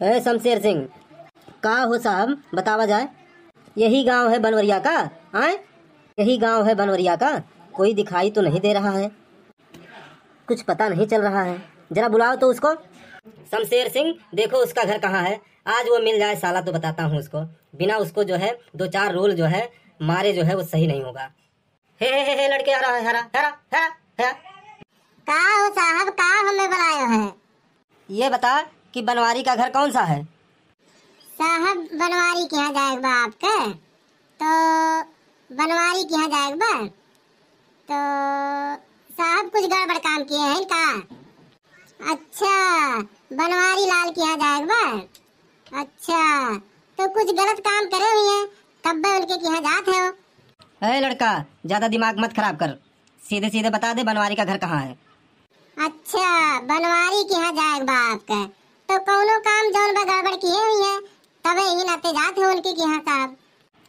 शमशेर सिंह, का हो साहब, बतावा जाए। यही गांव है बनवरिया का? आए, यही गांव है बनवरिया का? कोई दिखाई तो नहीं दे रहा है, कुछ पता नहीं चल रहा है, जरा बुलाओ तो उसको। शमशेर सिंह, देखो उसका घर कहाँ है, आज वो मिल जाए साला तो बताता हूँ उसको। बिना उसको जो है 2-4 रोल जो है मारे जो है वो सही नहीं होगा। हे लड़के, आ रहा है, हरा हरा हरा हरा। का हो साहब, का हमें बुलायो है? ये बता कि बनवारी का घर कौन सा है? साहब बनवारी के यहाँ जाएगा बा आपके, तो बनवारी के यहाँ जाएगा बा, तो साहब कुछ गड़बड़ काम किए हैं का? अच्छा, बनवारी लाल के यहाँ जाएगा बा। अच्छा, तो कुछ गलत काम करे हुए हैं, कब बे उनके यहाँ जाते हो? अरे लड़का, ज्यादा दिमाग मत खराब कर, सीधे सीधे बता दे बनवारी का घर कहाँ है। अच्छा, बनवारी के यहाँ जाएगा बा आपके, तो कौनो काम जौन बा गड़बड़ किए हुई है तबे ही नाते जाते हो उनके यहाँ साहब।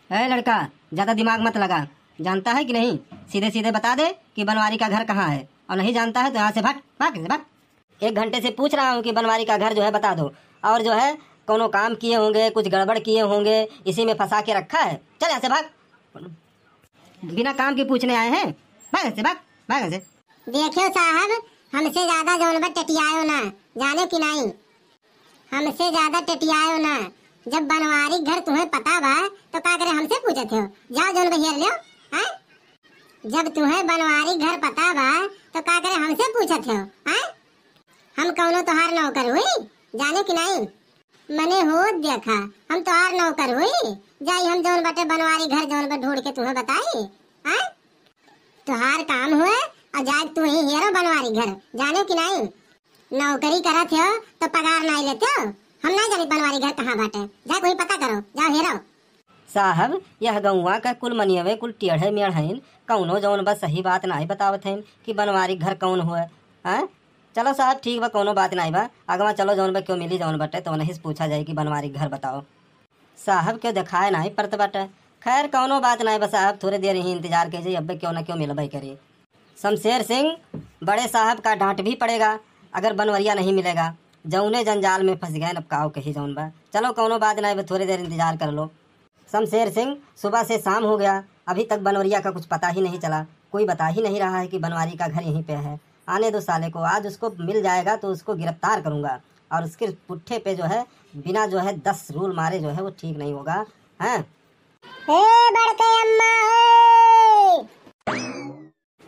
अरे लड़का, ज्यादा दिमाग मत लगा, जानता है कि नहीं? सीधे सीधे बता दे कि बनवारी का घर कहाँ है, और नहीं जानता है तो यहाँ से भाग भाग भाग। 1 घंटे से पूछ रहा हूँ कि बनवारी का घर जो है बता दो, और जो है कोनो काम किए होंगे, कुछ गड़बड़ किए होंगे, इसी में फंसा के रखा है। चल यहाँ से भाग, बिना काम के पूछने आए हैं, भाग यहाँ से, भाग भाग यहाँ से। देखियो साहब, हमसे ज्यादा जौन बा टटियायो ना, जाने की नहीं, हमसे ज्यादा टटियायो ना। जब बनवारी घर तुम्हें पता बा तो का करे हमसे पूछते हो? जाओ जौन बहियर लियो, हैं? जब तुम्हें बनवारी घर पता बा तो का करे हमसे पूछते हो? हैं? हम कौनो तोहार नौकर हुई, जाने की नहीं? मने हो देखा, हम तोहार नौकर हुई, जाई हम जौन बटे बनवारी घर जौन बा ढूंढ के तुम्हें बताई, हैं? तोहार काम हुए और जाए तू ही हेरो बनवारी घर, जाने की नहीं? नौकरी करत हो तो पगार नहीं लेते हो? हम नहीं जानी बनवारी घर कहाँ बाटे, जा कोई पता करो, जाओ हेरो। साहब, यह गौवा का कुल मनियवे कुल टेढ़े मेढ़, कौनो जौन बस सही बात नहीं बतावत हैं कि बनवारी घर कौन हुआ है। चलो साहब ठीक बा, कोनो बात नहीं बा, अगवा चलो जौन बा क्यों मिली जौन बटे तो नहीं पूछा जाए कि बनवारी घर बताओ। साहब क्यों दिखाए नहीं पड़त बटे, खैर कौनो बात नहीं बा साहब, थोड़े देर ही इंतजार कीजिए, अब क्यों ना क्यों मिलबई करी। शमशेर सिंह, बड़े साहब का डांट भी पड़ेगा अगर बनवरिया नहीं मिलेगा, जौने जंजाल में फंस गए नपकाओ कही जौन बा। चलो कौनो बात नहीं, थोड़ी देर इंतजार कर लो। शमशेर सिंह, सुबह से शाम हो गया, अभी तक बनवरिया का कुछ पता ही नहीं चला, कोई बता ही नहीं रहा है कि बनवारी का घर यहीं पे है। आने दो साले को, आज उसको मिल जाएगा तो उसको गिरफ्तार करूंगा, और उसके पुट्ठे पे जो है बिना जो है 10 रूल मारे जो है वो ठीक नहीं होगा। हैं? बड़के अम्मा,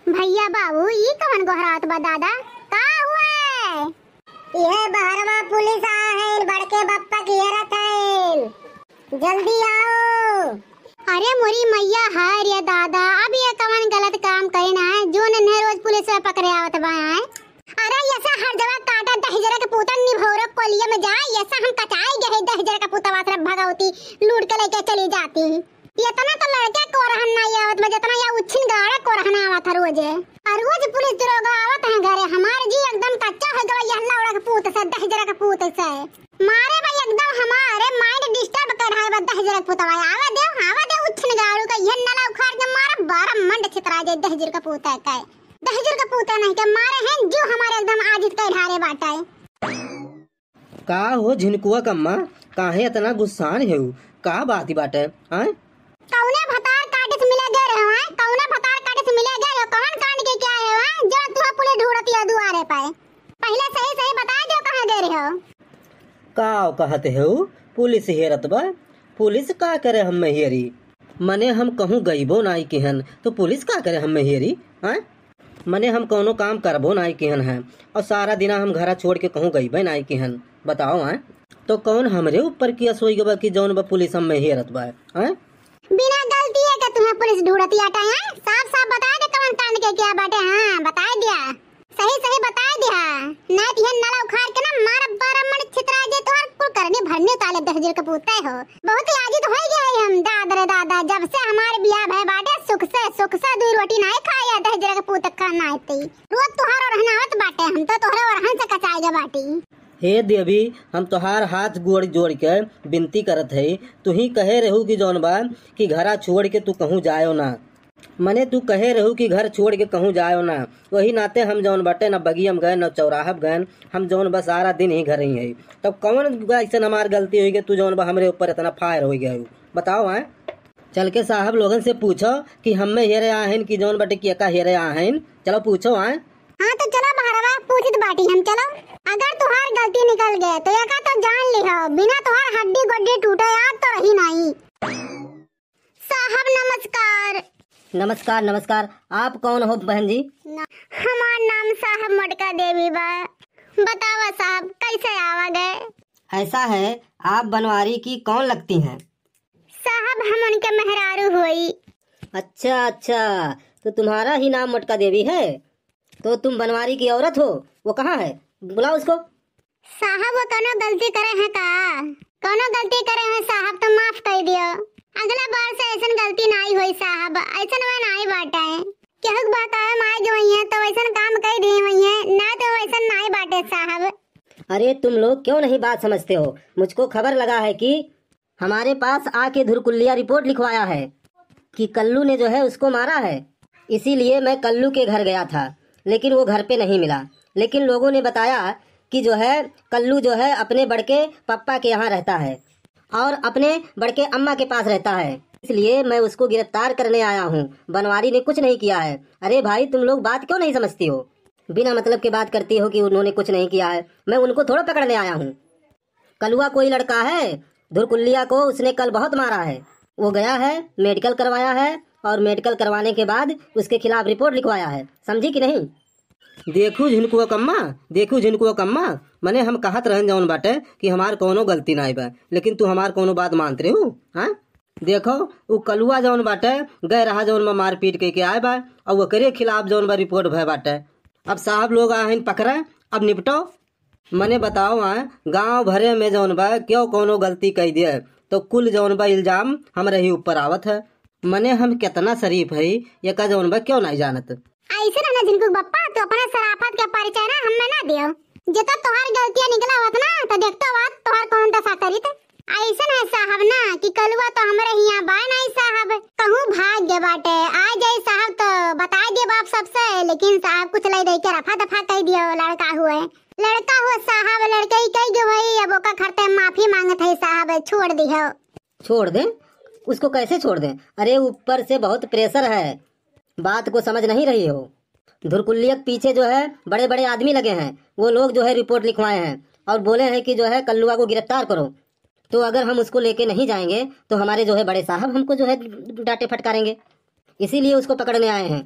भैया बाबू, ये कौन गोहरात बा दादा, का हुआ? यह बहरवा पुलिस आया है, बड़के बप्पा की हेरत है, जल्दी आओ। अरे मोरी मैया हाय रे दादा, अब ये कौन गलत काम करना है जो ने रोज पुलिस में पकड़े आवत बा है? अरे ऐसा हर जगह काटा 10 जरा के पुतन निभौरो कोलिया में जाए, ऐसा हम कटाई गए 10 जरा का पुता वासरा भगवती लूट के लेके चली जाती। इतना तो लड़के को रहन नहीं आवत में जितना या उछिन गाड़ा को रहन आवत है रोज, और रोज पुलिस दरोगा आवत है घरे। हमार जी एकदम कच्चा हो गया, ये हल्ला उड़ा के पूत से 10 जरा का पूत से मारे भाई, एकदम हमारे माइंड डिस्टर्ब कर रहा है। 10 जरा पुतवा आवा दे उछिन गाड़ू का ये नला उखाड़ के मारा 12 मंड छितरा जाए। 10 जरा का पूता है, 10 जरा का पूता नहीं के मारे हैं जो हमारे एकदम आजित के ढारे बाटा है। का हो झिनकुआ कम्मा, काहे इतना गुस्सान है? का बात बाटे? हैं? कौने भतार काटे से मिले गए हो? हैं? कौने भतार काटे से मिले गए हो? कौन कांड के क्या है? हैं? जो तू पुलिस ढूंढती है दुआरे पे, पहले सही सही बता दो कहां गए हो? का कहते हो पुलिस हेरत बा? पुलिस का करे हम हेरी? मने हम कहूँ गईबो नाई केहन तो पुलिस का करे हम हेरी? हैं? मने हम कोनो काम करबो नाई केहन है, और सारा दिना हम घरा छोड़ के कहूँ गईबे नाई केहन, बताओ। हैं? तो कौन हमरे ऊपर किया सोई गबा कि जौन बा पुलिस हम हेरत बा? हैं? बिना गलती है कि तुम्हें पुलिस ढूंढती आटा है? साफ साफ बता दे कौन कांड के क्या बाटे। हाँ बता दिया, सही सही बता दिया, नहीं तो ये नला उखाड़ के ना मार 12 मन छितरा जे तो और करने भरने ताले 10 जर का पूता हो। बहुत ही आजित हो गए हम दादा रे दादा, जब से हमारे बियाह भय बाटे सुख से 2 रोटी नहीं खाया 10 जर का पूत खाना आती। रोज तुहार और रहनावत बाटे, हम तो तोहरे और रहन से कचाएगा बाटी। हे देवी, हम तोहार हाथ गोड़ जोड़ के विनती करत है, तू ही कहे रहू कि जौन बा कि घरा छोड़ के तू कहूँ जायो ना। मने तू कहे रहू कि घर छोड़ के कहूँ जायो ना, वही नाते हम जौन बाटे न बगियम गए न चौराहब गए, हम जौन बस सारा दिन ही घर ही है। तब कौन ऐसा हमार गलती हुई कि तू जौन बा हमरे ऊपर इतना फायर हो गया हो, बताओ। हैं चल के साहब लोगन से पूछो कि हम में हेरे आहन कि जौन बाटे किया का हेरे आहन, चलो पूछो। हैं हाँ तो चलो बहरवा पूछित बाटी हम। चलो अगर तुहार गलती निकल गए तो एका तो जान लिहो, बिना तुहार हड्डी गोड्डी टूटे याद तो रही नहीं। साहब नमस्कार। नमस्कार नमस्कार। आप कौन हो बहन जी? हमार नाम साहब मटका देवी बा। बतावा साहब कैसे आवा गए? ऐसा है, आप बनवारी की कौन लगती हैं? साहब हम उनके मेहरारू हुई। अच्छा अच्छा, तो तुम्हारा ही नाम मटका देवी है? तो तुम बनवारी की औरत हो? वो कहाँ है, बुलाओ उसको। साहब वो कोनो गलती करे हैं का? कोनो गलती करे हैं साहब तो माफ कर दियो। अगला बार से ऐसा गलती नहीं हुई साहब, ऐसा में नहीं बाटे केहू बात है माय जो है तो वैसा काम कर दी हुई है ना, तो वैसा नहीं बाटे साहब। अरे तुम लोग क्यों नहीं बात समझते हो? मुझको खबर लगा है कि हमारे पास आके धुरकुल्लिया रिपोर्ट लिखवाया है कि कल्लू ने जो है उसको मारा है। इसीलिए मैं कल्लू के घर गया था, लेकिन वो घर पे नहीं मिला। लेकिन लोगों ने बताया कि जो है कल्लू जो है अपने बड़के पप्पा के यहाँ रहता है और अपने बड़के अम्मा के पास रहता है, इसलिए मैं उसको गिरफ्तार करने आया हूँ। बनवारी ने कुछ नहीं किया है। अरे भाई तुम लोग बात क्यों नहीं समझती हो? बिना मतलब के बात करती हो कि उन्होंने कुछ नहीं किया है। मैं उनको थोड़ा पकड़ने आया हूँ। कलुआ कोई लड़का है, धुरकुल्लिया को उसने कल बहुत मारा है। वो गया है, मेडिकल करवाया है और मेडिकल करवाने के बाद उसके खिलाफ रिपोर्ट लिखवाया है, समझी कि नहीं? देखू झिनकुआ कम्मा, देखू झिनकुआ कम्मा, मने हम कहत रहन जौन बाटे कि हमार कोनो गलती नहीं बा, लेकिन तू हमार कोनो बात मानते हो? हाँ देखो वो कलुआ जौन बाटे गए रहा जौन में मार पीट के आए बा और वो करे खिलाफ जौन बा रिपोर्ट भय बाटे। अब साहब लोग आहन पकड़े, अब निपटो। मने बताओ गांव भरे में जौन बा क्यों कोनो गलती कह दिए तो कुल जौन बा इल्जाम हमरे ही ऊपर आवत है। मने हम कितना शरीफ है ये का जौन बा क्यों नहीं जानत? ऐसे ना जिनको बप्पा तो अपना शराफत का परिचय ना हमें ना दियो। जब तोहार गलतियां निकला होत ना तो देखतो बात तोहार कौन दशा करित। ऐसा है साहब ना कि कलुआ तो हमरे हिया बा नहीं साहब, कहूँ भाग गए बाटे। आ जाए साहब तो बता दिए बाप सबसे, लेकिन साहब कुछ ले दे के रफा दफा कह दियो। लड़का हुए साहब, लड़के ही कह गयो भाई, अब ओका खरते माफी मांगत है साहब, छोड़ दियो। छोड़ दे? उसको कैसे छोड़ दे? अरे ऊपर से बहुत प्रेशर है, बात को समझ नहीं रही हो। धुरकुल्लिया के पीछे जो है बड़े बड़े आदमी लगे हैं, वो लोग जो है रिपोर्ट लिखवाए हैं और बोले हैं कि जो है कल्लुआ को गिरफ्तार करो। तो अगर हम उसको लेके नहीं जाएंगे तो हमारे जो है बड़े साहब हमको जो है डांटे फटकारेंगे, इसीलिए उसको पकड़ने आए हैं।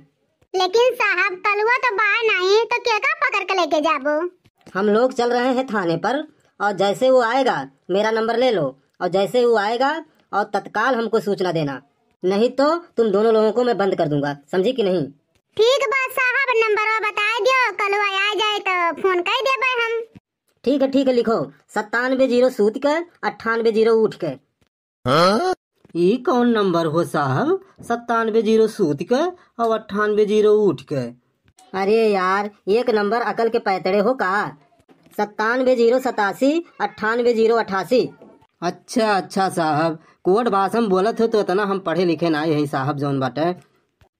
लेकिन साहब कलुआ तो बाहर नहीं तो क्या का पकड़ के लेके जाबो? हम लोग चल रहे हैं थाने पर और जैसे वो आएगा मेरा नंबर ले लो और जैसे वो आएगा और तत्काल हमको सूचना देना, नहीं तो तुम दोनों लोगों को मैं बंद कर दूंगा, समझी कि नहीं? ठीक बात साहब, नंबर बता दियो, कलुआ आ जाए तो फोन कर देबे हम। ठीक है लिखो 97 सूत के 98 उठ के। ये कौन नंबर हो साहब? 97 सूत के और 98 उठ के? अरे यार एक नंबर अकल के पैतड़े हो का? 97 87 98 अच्छा साहब, कोड भाषा में बोलत हो तो इतना हम पढ़े लिखे ना यही साहब जौन बाटे।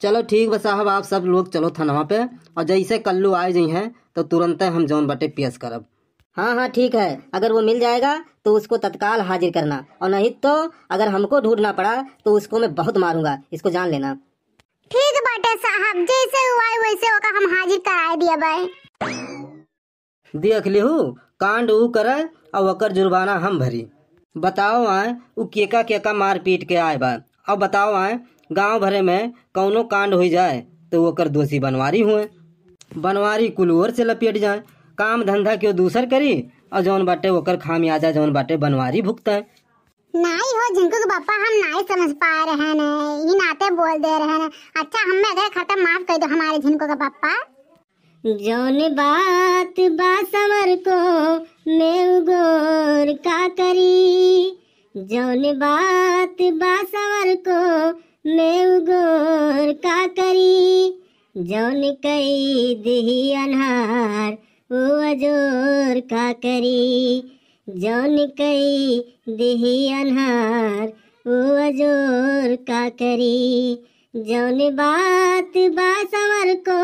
चलो ठीक बा साहब, आप सब लोग चलो थानवा पे और जैसे कल्लू आए जी हैं तो तुरंत हम जौन बाटे पेश करब। हाँ ठीक है, अगर वो मिल जाएगा तो उसको तत्काल हाजिर करना, और नहीं तो अगर हमको ढूंढना पड़ा तो उसको मैं बहुत मारूंगा, इसको जान लेना। ठीक बाटे साहब, जैसे हुआ है वैसे ओका हम हाजिर कराए दिया भाई। देख लिहू कांड ऊ करे और ओकर जुर्माना हम भरी। बताओ उ केका मार पीट के आए बा। अब बताओ गांव भरे में कौनो कांड हो जाए तो ओकर दोषी बनवारी हुए, बनवारी कुल ओर से लपेट जाए। काम धंधा क्यों दूसर करी और जौन बाटे ओकर खामियाजा जौन बाटे बनवारी भुगता है। नहीं हो जिनको के पापा हम नहीं समझ पा रहे हैं, ये नाते बोल दे रहे हैं। अच्छा हमें अगर खत्म माफ कर दो हमारे जिनको का पापा। जौन बात बासवर को मैं गोर का करी, जौन बात बासवर को मैं गोर का करी, जौन कई दही अनहार वो अजोर का करी, जौन कई दही अनहार वो अजोर का करी, जौन बात बा समर को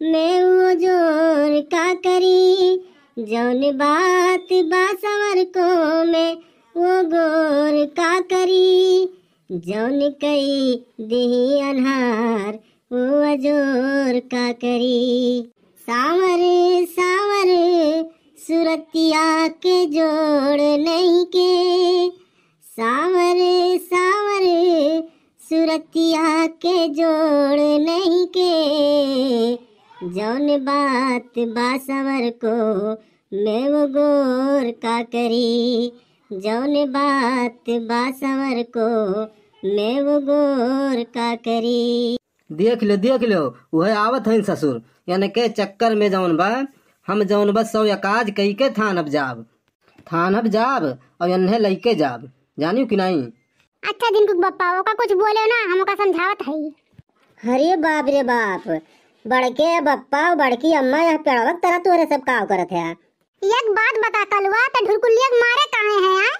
मैं वो जोर का करी, जौन बात बा समर को मैं वो गोर का करी, जौन कई देही अनहार वो अजोर का करी। सावर सावर सुरतिया के जोड़ नहीं के, सावर सावर सुरतिया के जोड़ नहीं के, जौन बात बासवर को मैं वो गोर का करी, जौन बात बासवर को मैं वो गोर का करी। देख लो वह आवत है ससुर, यानी के चक्कर में जौन बा हम जौन बा सौ यकाज कही के थानब जाब और यन्हे लइके जाब, जानियो कि नहीं। अच्छा दिन कुछ बप्पा का कुछ बोले ना, हमका समझावत है। अरे बाप रे बाप, बड़के बप्पा और बड़की अम्मा यह पेड़वक तरह तोरे सब काव करत है। एक बात बता कलवा तो ढुलकुलिया मारे कहाँ है यार?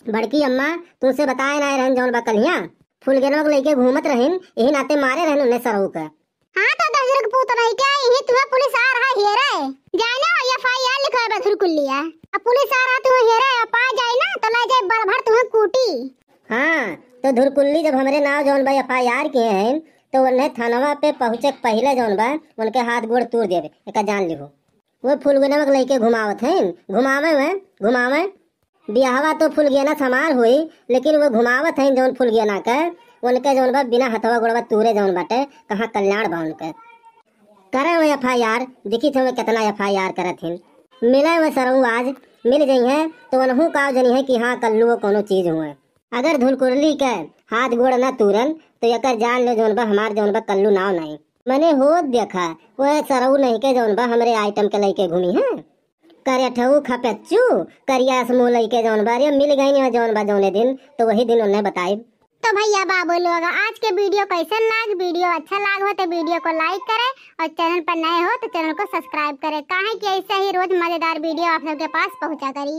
बड़की अम्मा तुझसे बताए ना रहन जौन बा कलिया फूल गेनवा लेके घूमत रहन, यही नाते मारे रहन उन्हें सरऊ का। हाँ तो दजरक पूत नहीं क्या यही तुम्हें पुलिस आ रहा है रे, जाने एफआईआर लिखवा बा ढुलकुलिया। अब पुलिस आ रहा तुम्हें हेरे पा जाए ना तो ले जाए बरभर तुम्हें कूटी। हाँ तो धुरकुल्ली जब हमारे नाव जौन बा एफआईआर किए हैं तो उन्हें थानवा पे पहुँचे पहले जौन बा उनके हाथ गोड़ तोड़ देवे, एक जान लिहो। वो फूल गेनवा लेके घुमावत हैं, घुमावे बियाहवा तो फूल गेना समार हुई, लेकिन वो घुमावत हैं जौन फूल गेना का उनके जौन बा बिना हथवा गोड़वा तूरे जौन बाटे कहाँ कल्याण बा उनके। करे वो एफआईआर देखी थे कितना एफआईआर करत हैं, मिले वो सरऊ आज मिल गई है तो उनहू का जनी है कि हाँ कल्लू वो कोनो चीज हुए। अगर धुलकुरली के हाथ गोड़ न तूरन तो यकर जान लो जौन बा हमार जौन बा कल्लू नाव नहीं। मैंने हो देखा वो सरऊ नहीं के जौन बा हमरे आइटम के लेके घूमी है, करे ठऊ खपेचू करिया समूह लेके जौन बा मिल गई जौन बा जौने दिन तो वही दिन उन्हें बताई। तो भैया बाबू लोग आज के वीडियो कैसन लाग, वीडियो अच्छा लाग हो तो वीडियो को लाइक करें और चैनल पर नए हो तो चैनल को सब्सक्राइब करें, काहे कि ऐसे ही रोज मजेदार वीडियो आप सबके पास पहुंचा करी।